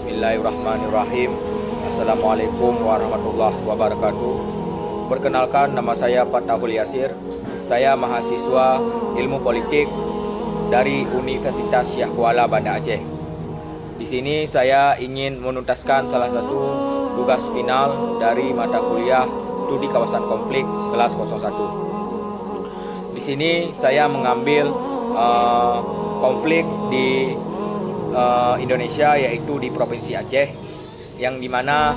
Bismillahirrahmanirrahim. Assalamualaikum warahmatullahi wabarakatuh. Perkenalkan, nama saya Fatahul Yasir. Saya mahasiswa Ilmu Politik dari Universitas Syekh Kuala Banda Aceh. Di sini saya ingin menuntaskan salah satu tugas final dari mata kuliah Studi Kawasan Konflik kelas 01. Di sini saya mengambil konflik di Indonesia, yaitu di Provinsi Aceh, yang dimana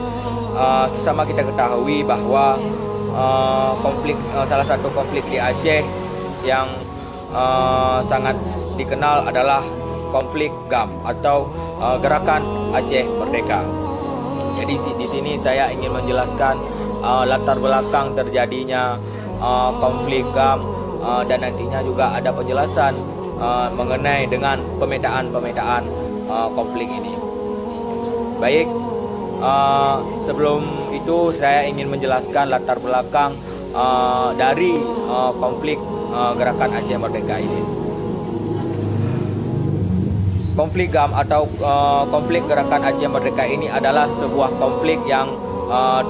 sesama kita ketahui bahwa salah satu konflik di Aceh yang sangat dikenal adalah konflik GAM atau Gerakan Aceh Merdeka. Jadi di sini saya ingin menjelaskan latar belakang terjadinya konflik GAM, dan nantinya juga ada penjelasan mengenai dengan pemetaan konflik ini. Baik, sebelum itu saya ingin menjelaskan latar belakang dari konflik Gerakan Aceh Merdeka ini. Konflik GAM atau konflik Gerakan Aceh Merdeka ini adalah sebuah konflik yang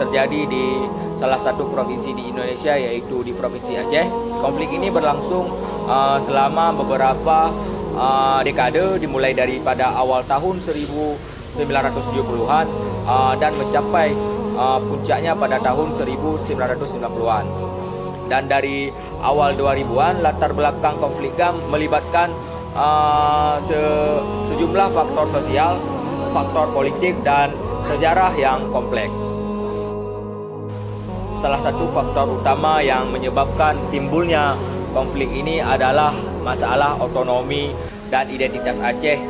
terjadi di salah satu provinsi di Indonesia, yaitu di Provinsi Aceh. Konflik ini berlangsung selama beberapa dekade, dimulai daripada awal tahun 1970-an dan mencapai puncaknya pada tahun 1990-an. Dan dari awal 2000-an, latar belakang konflik GAM melibatkan sejumlah faktor sosial, faktor politik, dan sejarah yang kompleks. Salah satu faktor utama yang menyebabkan timbulnya konflik ini adalah masalah otonomi dan identitas Aceh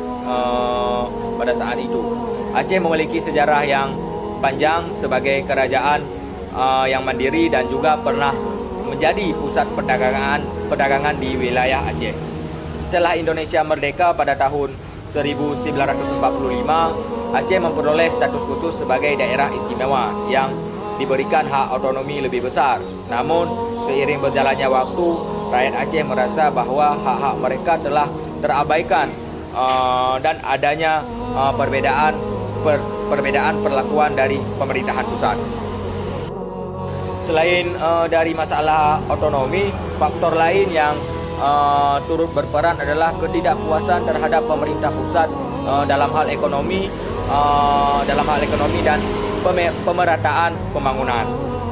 pada saat itu. Aceh memiliki sejarah yang panjang sebagai kerajaan yang mandiri dan juga pernah menjadi pusat perdagangan di wilayah Aceh. Setelah Indonesia merdeka pada tahun 1945, Aceh memperoleh status khusus sebagai daerah istimewa yang diberikan hak otonomi lebih besar. Namun, seiring berjalannya waktu, rakyat Aceh merasa bahwa hak-hak mereka telah terabaikan dan adanya perbedaan perlakuan dari pemerintahan pusat. Selain dari masalah otonomi, faktor lain yang turut berperan adalah ketidakpuasan terhadap pemerintah pusat dalam hal ekonomi dan pemerataan pembangunan.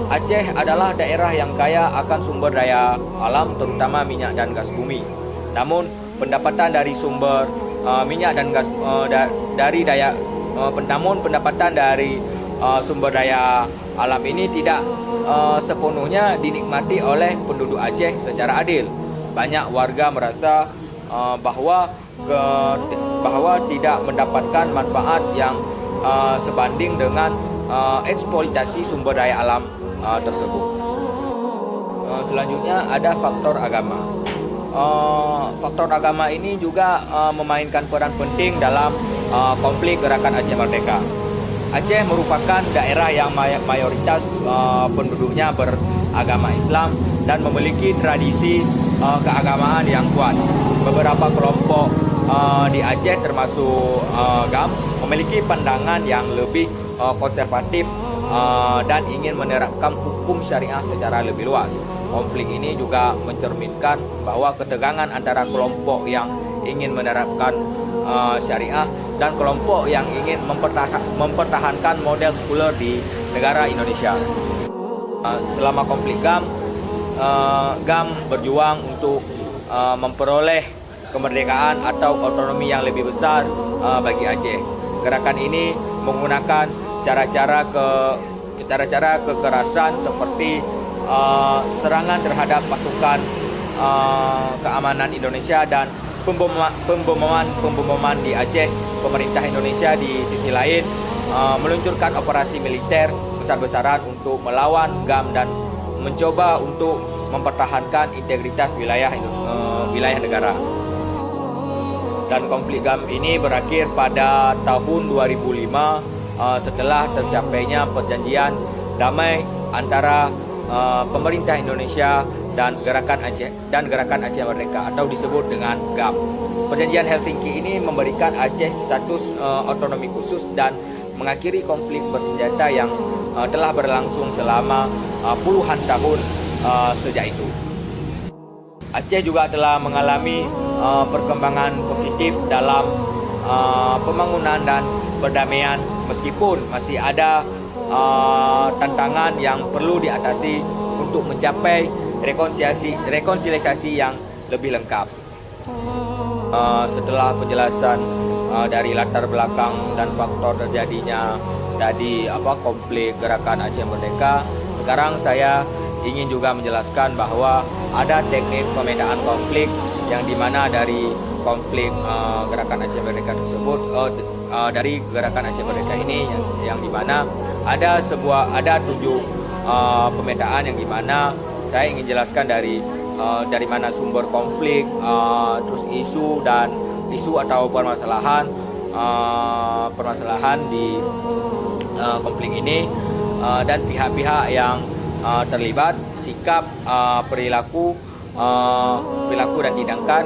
Aceh adalah daerah yang kaya akan sumber daya alam, terutama minyak dan gas bumi. Namun pendapatan dari sumber minyak dan gas pendapatan dari sumber daya alam ini tidak sepenuhnya dinikmati oleh penduduk Aceh secara adil. Banyak warga merasa bahwa tidak mendapatkan manfaat yang sebanding dengan eksploitasi sumber daya alam tersebut. Selanjutnya ada faktor agama. Faktor agama ini juga memainkan peran penting dalam konflik Gerakan Aceh Merdeka. Aceh merupakan daerah yang mayoritas penduduknya beragama Islam dan memiliki tradisi keagamaan yang kuat. Beberapa kelompok di Aceh termasuk GAM memiliki pandangan yang lebih konservatif dan ingin menerapkan hukum syariah secara lebih luas. Konflik ini juga mencerminkan bahwa ketegangan antara kelompok yang ingin menerapkan syariah dan kelompok yang ingin mempertahankan model sekuler di negara Indonesia. Selama konflik GAM berjuang untuk memperoleh kemerdekaan atau otonomi yang lebih besar bagi Aceh. Gerakan ini menggunakan cara-cara kekerasan seperti serangan terhadap pasukan keamanan Indonesia dan pemboman di Aceh. Pemerintah Indonesia di sisi lain meluncurkan operasi militer besar-besaran untuk melawan GAM dan mencoba untuk mempertahankan integritas wilayah negara. Dan konflik GAM ini berakhir pada tahun 2005 setelah tercapainya perjanjian damai antara pemerintah Indonesia dan Gerakan Aceh Merdeka atau disebut dengan GAM. Perjanjian Helsinki ini memberikan Aceh status otonomi khusus dan mengakhiri konflik bersenjata yang telah berlangsung selama puluhan tahun sejak itu. Aceh juga telah mengalami perkembangan positif dalam pembangunan dan perdamaian, meskipun masih ada tantangan yang perlu diatasi untuk mencapai rekonsiliasi yang lebih lengkap. Setelah penjelasan dari latar belakang dan faktor terjadinya konflik Gerakan Aceh Merdeka, sekarang saya ingin juga menjelaskan bahwa ada teknik pemetaan konflik yang dimana dari konflik Gerakan Aceh Merdeka tersebut, dari Gerakan Aceh Merdeka ini yang dimana ada 7 pemetaan yang dimana saya ingin jelaskan dari mana sumber konflik, terus isu atau permasalahan di konflik ini, dan pihak-pihak yang terlibat, sikap, perilaku dan tindakan,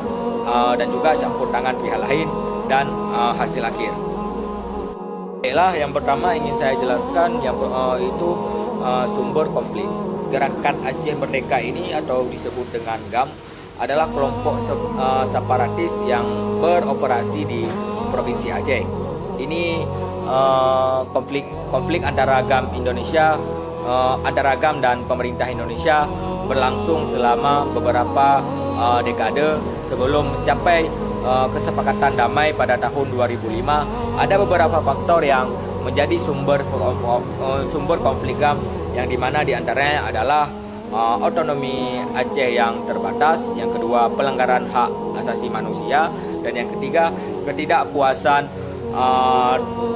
dan juga campur tangan pihak lain dan hasil akhir. Baiklah, yang pertama ingin saya jelaskan itu sumber konflik. Gerakan Aceh Merdeka ini atau disebut dengan GAM adalah kelompok separatis yang beroperasi di Provinsi Aceh. Ini konflik antara GAM dan pemerintah Indonesia berlangsung selama beberapa dekade sebelum mencapai kesepakatan damai pada tahun 2005. Ada beberapa faktor yang menjadi sumber konflik GAM, yang dimana diantaranya adalah otonomi Aceh yang terbatas, yang kedua pelanggaran hak asasi manusia, dan yang ketiga ketidakpuasan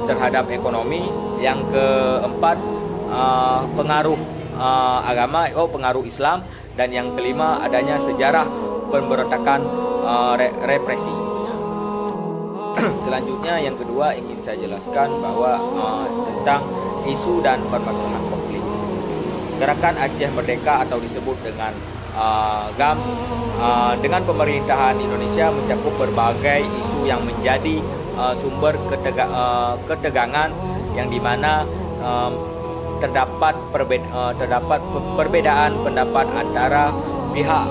terhadap ekonomi, yang keempat pengaruh pengaruh Islam, dan yang kelima adanya sejarah pemberontakan represi. Selanjutnya yang kedua ingin saya jelaskan bahwa tentang isu dan permasalahan konflik. Gerakan Aceh Merdeka atau disebut dengan GAM dengan pemerintahan Indonesia mencakup berbagai isu yang menjadi sumber ketegangan, yang dimana terdapat perbedaan pendapat antara pihak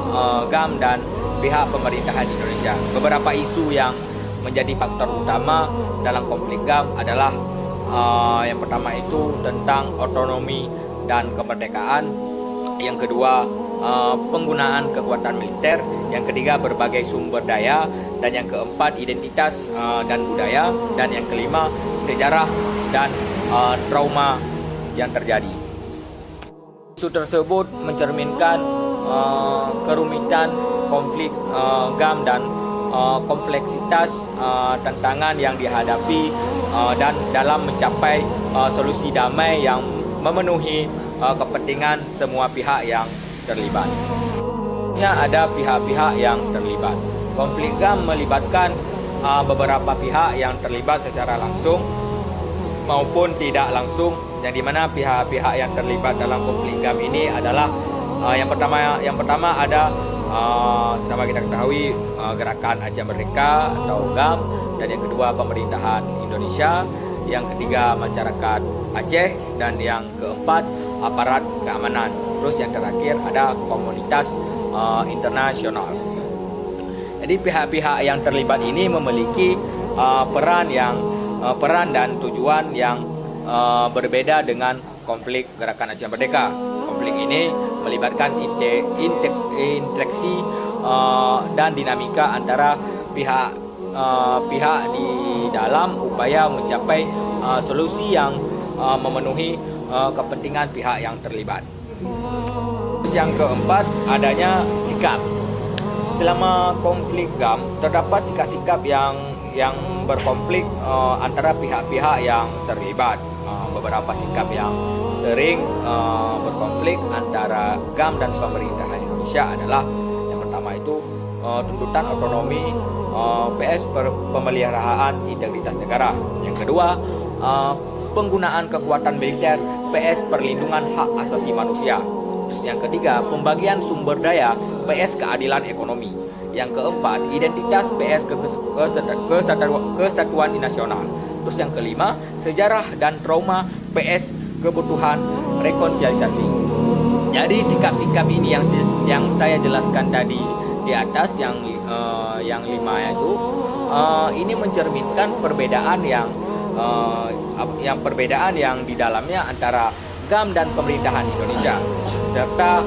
GAM dan pihak pemerintahan Indonesia. Beberapa isu yang menjadi faktor utama dalam konflik GAM adalah yang pertama itu tentang otonomi dan kemerdekaan, yang kedua penggunaan kekuatan militer, yang ketiga berbagai sumber daya, dan yang keempat identitas dan budaya, dan yang kelima sejarah dan trauma yang terjadi. Isu tersebut mencerminkan kerumitan konflik GAM dan kompleksitas tantangan yang dihadapi dan dalam mencapai solusi damai yang memenuhi kepentingan semua pihak yang terlibat. Ada pihak-pihak yang terlibat. Konflik GAM melibatkan beberapa pihak yang terlibat secara langsung maupun tidak langsung, yang dimana pihak-pihak yang terlibat dalam konflik GAM ini adalah yang pertama ada sama kita ketahui Gerakan Aceh Merdeka atau GAM, dan yang kedua pemerintahan Indonesia, yang ketiga masyarakat Aceh, dan yang keempat aparat keamanan. Terus yang terakhir ada komunitas internasional. Jadi pihak-pihak yang terlibat ini memiliki peran dan tujuan yang berbeda dengan konflik Gerakan Aceh Merdeka. Konflik ini melibatkan interaksi dan dinamika antara pihak di dalam upaya mencapai solusi yang memenuhi kepentingan pihak yang terlibat. Terus yang keempat adanya sikap. Selama konflik GAM terdapat sikap-sikap yang berkonflik antara pihak-pihak yang terlibat. Beberapa sikap yang sering berkonflik antara GAM dan pemerintahan Indonesia adalah yang pertama itu tuntutan otonomi PS pemeliharaan integritas negara. Yang kedua penggunaan kekuatan militer PS perlindungan hak asasi manusia. Terus yang ketiga, pembagian sumber daya PS keadilan ekonomi. Yang keempat, identitas PS kesatuan nasional. Terus yang kelima, sejarah dan trauma PS kebutuhan rekonsiliasi. Jadi sikap-sikap ini yang saya jelaskan tadi di atas yang lima itu ini mencerminkan perbedaan yang di dalamnya antara GAM dan pemerintahan Indonesia, serta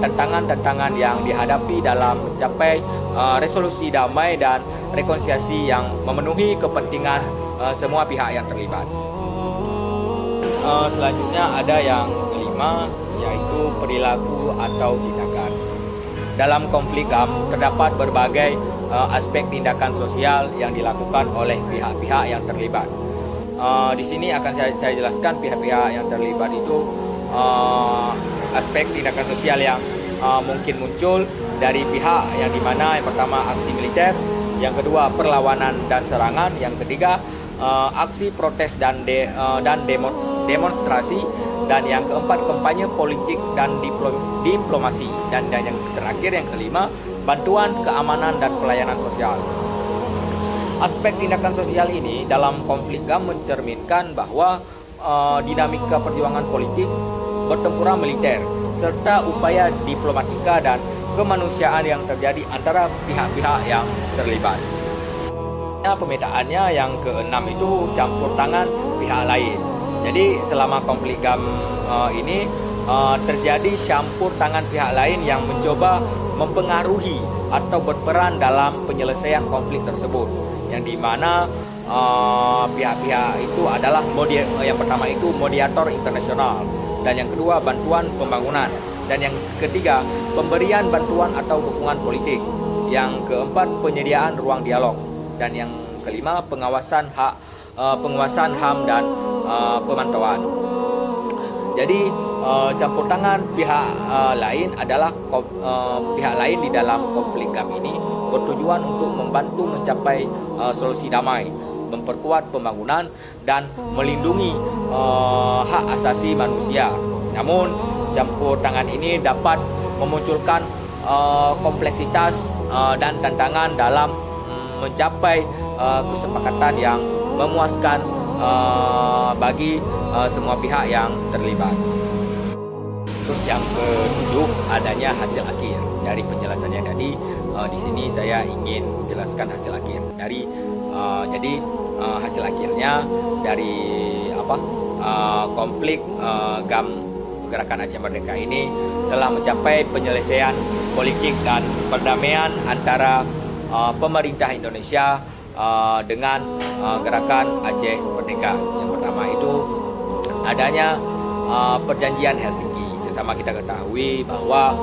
tantangan-tantangan yang dihadapi dalam mencapai resolusi damai dan rekonsiliasi yang memenuhi kepentingan semua pihak yang terlibat. Selanjutnya ada yang kelima, yaitu perilaku atau tindakan. Dalam konflik GAM terdapat berbagai aspek tindakan sosial yang dilakukan oleh pihak-pihak yang terlibat. Di sini akan saya jelaskan pihak-pihak yang terlibat itu aspek tindakan sosial yang mungkin muncul dari pihak yang dimana yang pertama aksi militer, yang kedua perlawanan dan serangan, yang ketiga aksi protes dan demonstrasi, dan yang keempat kampanye politik dan diplomasi, dan yang terakhir yang kelima bantuan keamanan dan pelayanan sosial. Aspek tindakan sosial ini dalam konflik GAM mencerminkan bahwa dinamika perjuangan politik, pertempuran militer, serta upaya diplomatika dan kemanusiaan yang terjadi antara pihak-pihak yang terlibat. Pemetaannya yang keenam itu campur tangan pihak lain. Jadi selama konflik GAM ini terjadi campur tangan pihak lain yang mencoba mempengaruhi atau berperan dalam penyelesaian konflik tersebut, yang dimana pihak-pihak itu adalah yang pertama itu mediator internasional, dan yang kedua bantuan pembangunan, dan yang ketiga pemberian bantuan atau dukungan politik, yang keempat penyediaan ruang dialog, dan yang kelima pengawasan HAM dan pemantauan. Jadi campur tangan pihak lain adalah pihak lain di dalam konflik GAM ini bertujuan untuk membantu mencapai solusi damai, memperkuat pembangunan, dan melindungi hak asasi manusia. Namun campur tangan ini dapat memunculkan kompleksitas dan tantangan dalam mencapai kesepakatan yang memuaskan bagi semua pihak yang terlibat. Terus yang ketujuh, adanya hasil akhir dari penjelasannya tadi. Di sini saya ingin menjelaskan hasil akhir dari hasil akhirnya dari konflik GAM Gerakan Aceh Merdeka ini telah mencapai penyelesaian politik dan perdamaian antara pemerintah Indonesia dengan Gerakan Aceh Merdeka. Yang pertama itu adanya perjanjian Helsinki. Sesama kita ketahui bahwa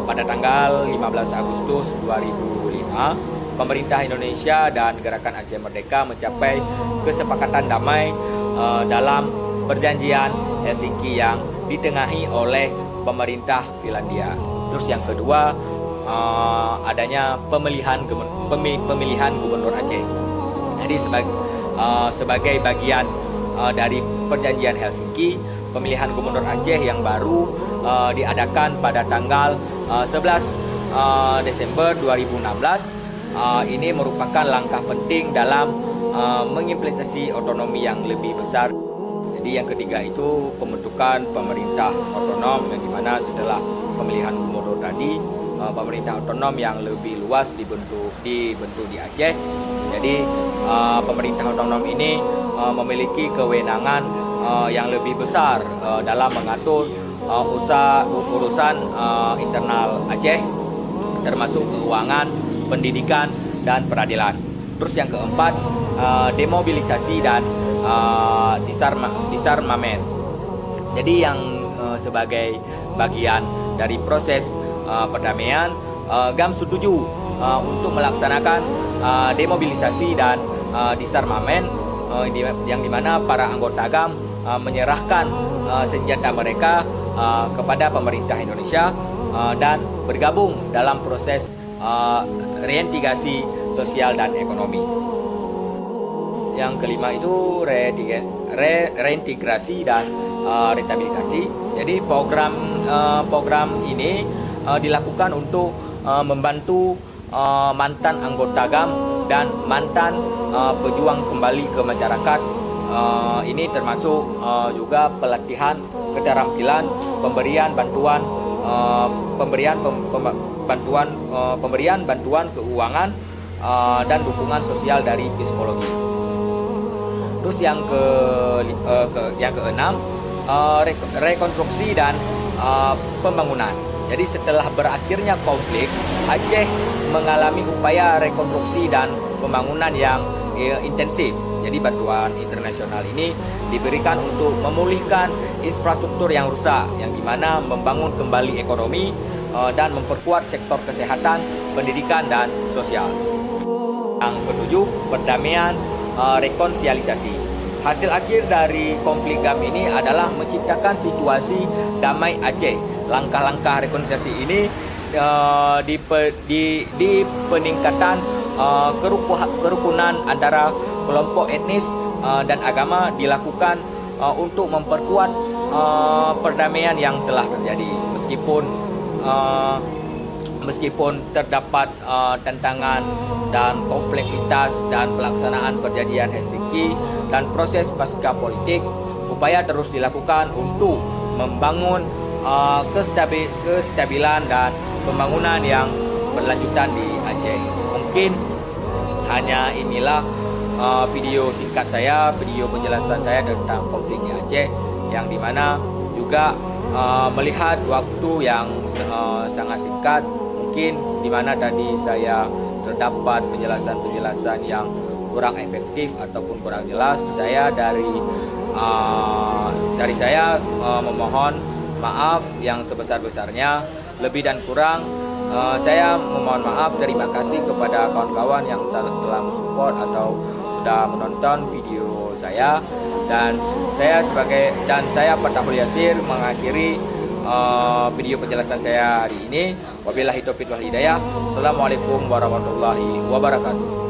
pada tanggal 15 Agustus 2005 pemerintah Indonesia dan Gerakan Aceh Merdeka mencapai kesepakatan damai dalam perjanjian Helsinki yang ditengahi oleh pemerintah Finlandia. Terus yang kedua adanya pemilihan gubernur Aceh. Jadi sebagai bagian dari perjanjian Helsinki, pemilihan gubernur Aceh yang baru diadakan pada tanggal 11 Desember 2016. Ini merupakan langkah penting dalam mengimplementasi otonomi yang lebih besar. Jadi yang ketiga itu pembentukan pemerintah otonom, yang dimana setelah pemilihan gubernur tadi pemerintah otonom yang lebih luas dibentuk di Aceh. Jadi pemerintah otonom ini memiliki kewenangan yang lebih besar dalam mengatur urusan internal Aceh, termasuk keuangan, pendidikan, dan peradilan. Terus yang keempat, demobilisasi dan disarmamen. Jadi yang sebagai bagian dari proses perdamaian, GAM setuju untuk melaksanakan demobilisasi dan disarmamen, yang dimana para anggota GAM menyerahkan senjata mereka kepada pemerintah Indonesia dan bergabung dalam proses reintegrasi sosial dan ekonomi. Yang kelima itu reintegrasi dan rehabilitasi. Jadi program program ini dilakukan untuk membantu mantan anggota GAM dan mantan pejuang kembali ke masyarakat. Ini termasuk juga pelatihan keterampilan, pemberian bantuan keuangan dan dukungan sosial dari psikologi. Terus yang keenam, rekonstruksi dan pembangunan. Jadi setelah berakhirnya konflik, Aceh mengalami upaya rekonstruksi dan pembangunan yang intensif. Jadi bantuan internasional ini diberikan untuk memulihkan infrastruktur yang rusak, yang dimana membangun kembali ekonomi dan memperkuat sektor kesehatan, pendidikan, dan sosial. Yang ketujuh, perdamaian rekonsiliasi. Hasil akhir dari konflik GAM ini adalah menciptakan situasi damai Aceh. Langkah-langkah rekonsiliasi ini di peningkatan kerukunan antara kelompok etnis dan agama dilakukan untuk memperkuat perdamaian yang telah terjadi. Meskipun terdapat tantangan dan kompleksitas dan pelaksanaan perjanjian Helsinki dan proses pasca politik, upaya terus dilakukan untuk membangun kestabilan dan pembangunan yang berlanjutan di Aceh. Mungkin hanya inilah video singkat saya, video penjelasan saya tentang konflik di Aceh, yang dimana juga melihat waktu yang sangat singkat, mungkin dimana tadi saya terdapat penjelasan-penjelasan yang kurang efektif ataupun kurang jelas. Saya memohon maaf yang sebesar-besarnya. Lebih dan kurang saya memohon maaf. Terima kasih kepada kawan-kawan yang telah mensupport atau sudah menonton video saya, dan saya Fatahul Yasir mengakhiri video penjelasan saya hari ini. Wabillahi taufiq wal hidayah. Assalamualaikum warahmatullahi wabarakatuh.